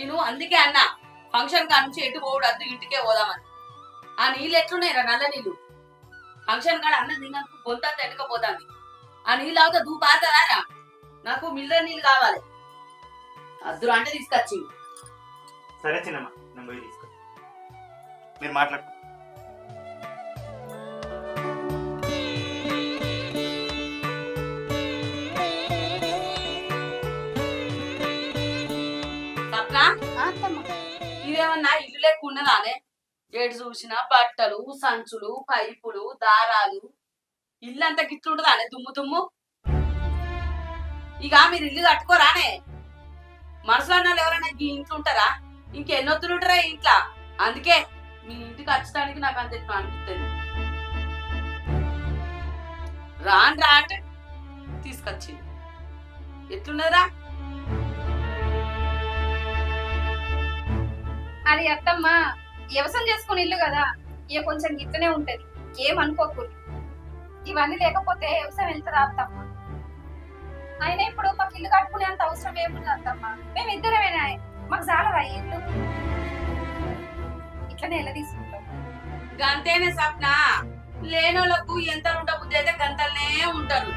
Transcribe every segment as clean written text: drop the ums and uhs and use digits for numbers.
నేను అందుకే అన్నా ఫంక్షన్ కాడ నుంచి ఎటు పోడు అద్దు ఇంటికే పోదామని. ఆ నీళ్ళు ఎట్లున్నాయిరా నల్ల నీళ్ళు. ఫంక్షన్ కాడ అన్న తిన్నాక గొంతంతా ఎండకపోతాంది. ఆ నీళ్ళు అవుతా దూపాతదారా. నాకు మిల్లర్ నీళ్ళు కావాలి. అద్దురు అంటే తీసుకొచ్చి. సరే చిన్నమ్మ, నేను పోయి తీసుకో. మీరు మాట్లాడు. సప్నా ఇదేమన్నా ఇల్లు లెక్క ఉన్నదానే? ఏడు చూసిన బట్టలు సంచులు పైపులు దారాలు ఇల్లంతా గిట్లుంటదానే దుమ్ము దుమ్ము. ఇక మీరు ఇల్లు కట్టుకోరానే? మనసులో ఉన్న వాళ్ళు ఎవరైనా ఈ ఇంట్లో ఉంటారా? ఇంకెన్నొత్తులు ఉంటారా ఇంట్లో? అందుకే మీ ఇంటికి వచ్చడానికి నాకు అంత ఎక్కువ అనిపిస్తుంది. రాను రా అంటే తీసుకొచ్చింది. ఎట్లున్నదా? అది అత్తమ్మ వ్యవసాయం చేసుకుని ఇల్లు కదా, ఇక కొంచెం గిట్టనే ఉంటది. ఏమనుకోకూడదు. ఇవన్నీ లేకపోతే వ్యవసాయం వెళ్తుందా అత్తమ్మ? అయినా ఇప్పుడు మాకు ఇల్లు కట్టుకునే అంత అవసరం ఏముంది అత్తమ్మ? మేము ఇద్దరమేనా? మాకు చాలా ఇల్లు ఇట్లనే ఎలా తీసుకుంటాం? గంతేనే సప్న. లేనోళ్ళకు ఎంత ఉండబుద్ధి అయితే గంతలనే ఉంటారు.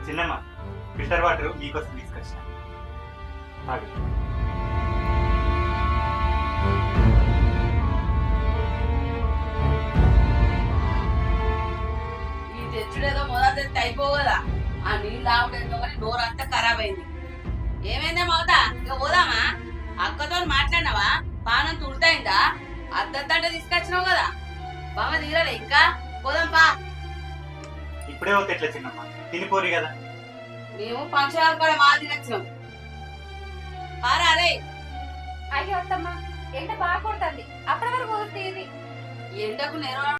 చిన్నమ్మ, ఫిల్టర్ వాటర్ మీకోసం తీసుకొచ్చిన. తాగు. ఈ తెచ్చుడేదో మొదలు తెచ్చి అయిపోగదా. ఆ నీళ్ళు ఆవిడేదో కానీ నోరంతా ఖరాబ్ అయింది. ఏమైందా మమత? ఇక పోదామా? అక్కతో మాట్లాడినావా? పానం తుడతాయిందా? అద్దంటే తీసుకొచ్చినావు కదా. బామ్మ తీరాలి ఇంకా. పోదాం పా. ఇప్పుడే పోతే ఎట్లా చిన్నమ్మ? తినిపోరు కదా. మేము ఫంక్షన్ కూడా మా తినచ్చినాం. పారా రే. అయ్యో అత్తమ్మ, ఎండ బాగా కొడుతుంది. అప్పటి వరకు పోతుంది. ఎండకు నేర